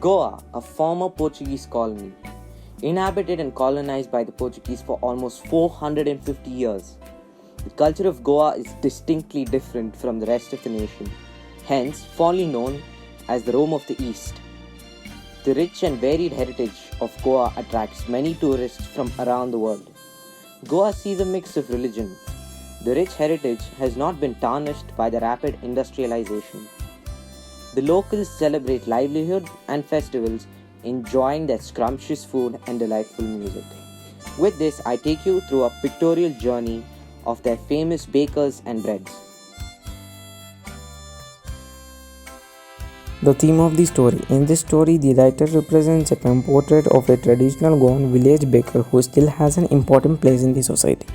Goa, a former Portuguese colony, inhabited and colonized by the Portuguese for almost 450 years. The culture of Goa is distinctly different from the rest of the nation, hence fondly known as the Rome of the East. The rich and varied heritage of Goa attracts many tourists from around the world. Goa sees a mix of religion. The rich heritage has not been tarnished by the rapid industrialization. The locals celebrate livelihood and festivals, enjoying their scrumptious food and delightful music. With this, I take you through a pictorial journey of their famous bakers and breads. The theme of the story. In this story, the writer represents a portrait of a traditional Goan village baker who still has an important place in the society.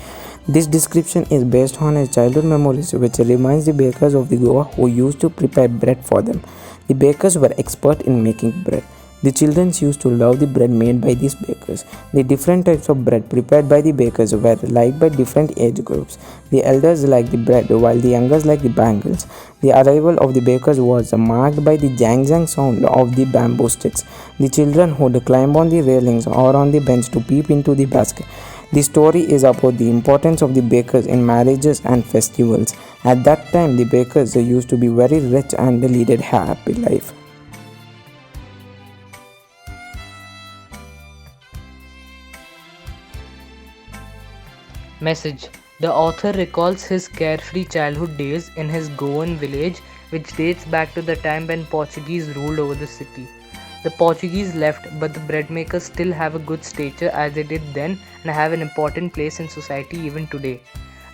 This description is based on his childhood memories, which reminds the bakers of the Goa who used to prepare bread for them. The bakers were expert in making bread. The children used to love the bread made by these bakers. The different types of bread prepared by the bakers were liked by different age groups. The elders liked the bread while the youngers liked the bangles. The arrival of the bakers was marked by the jang jang sound of the bamboo sticks. The children would climb on the railings or on the bench to peep into the basket. The story is about the importance of the bakers in marriages and festivals. At that time, the bakers used to be very rich and lead a happy life. Message. The author recalls his carefree childhood days in his Goan village, which dates back to the time when Portuguese ruled over the city. The Portuguese left, but the bread makers still have a good stature as they did then and have an important place in society even today.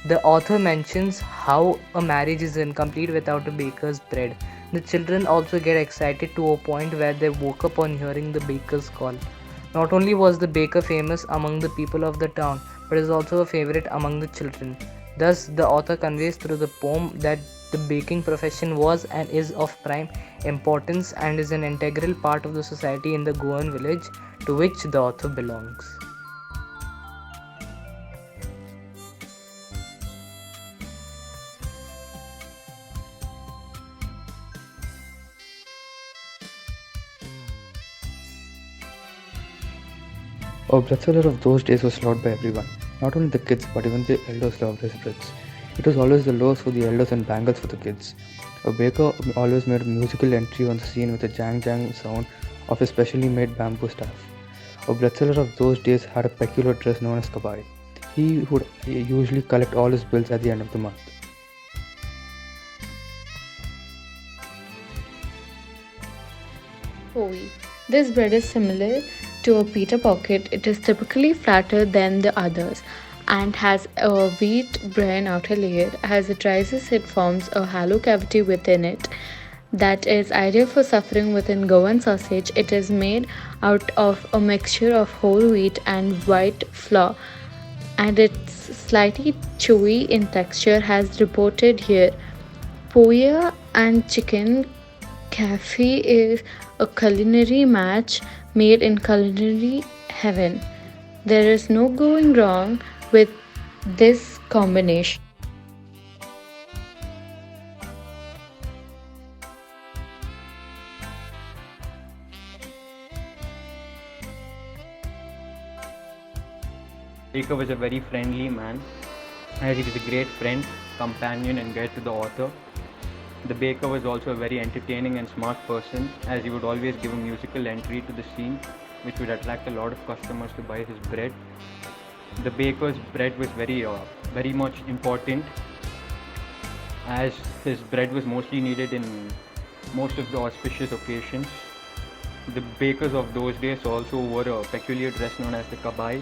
The author mentions how a marriage is incomplete without a baker's bread. The children also get excited to a point where they woke up on hearing the baker's call. Not only was the baker famous among the people of the town, but is also a favorite among the children. Thus, the author conveys through the poem that the baking profession was and is of prime importance and is an integral part of the society in the Goan village to which the author belongs. A bread seller of those days was loved by everyone. Not only the kids, but even the elders loved his breads. It was always the loaves for the elders and bangles for the kids. A baker always made a musical entry on the scene with a jang jang sound of his specially made bamboo staff. A bread seller of those days had a peculiar dress known as kabai. He would usually collect all his bills at the end of the month. Poi. This bread is similar to a pita pocket. It is typically flatter than the others and has a wheat bran outer layer. As it rises, it forms a hollow cavity within it that is ideal for suffering within Goan sausage. It is made out of a mixture of whole wheat and white flour, and it's slightly chewy in texture, as reported here. Poya and chicken Cafe is a culinary match made in culinary heaven. There is no going wrong with this combination. Baker was a very friendly man, as he was a great friend, companion, and guide to the author. The baker was also a very entertaining and smart person, as he would always give a musical entry to the scene, which would attract a lot of customers to buy his bread. The baker's bread was very much important, as his bread was mostly needed in most of the auspicious occasions. The bakers of those days also wore a peculiar dress known as the kabai,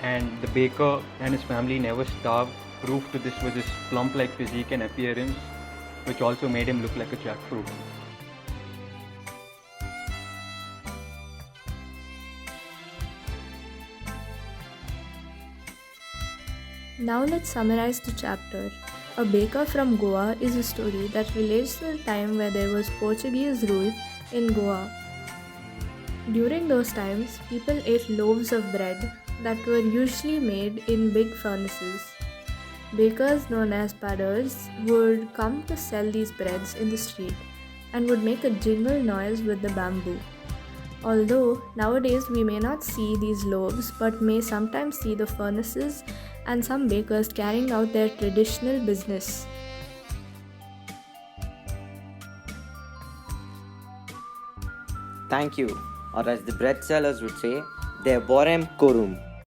and the baker and his family never starved. Proof to this was his plump-like physique and appearance, which also made him look like a jackfruit. Now let's summarize the chapter. A Baker from Goa is a story that relates to the time where there was Portuguese rule in Goa. During those times, people ate loaves of bread that were usually made in big furnaces. Bakers known as padders would come to sell these breads in the street. and would make a jingle noise with the bamboo. Although nowadays we may not see these loaves but may sometimes see the furnaces and some bakers carrying out their traditional business. Thank you, or as the bread sellers would say, Deborem Korum.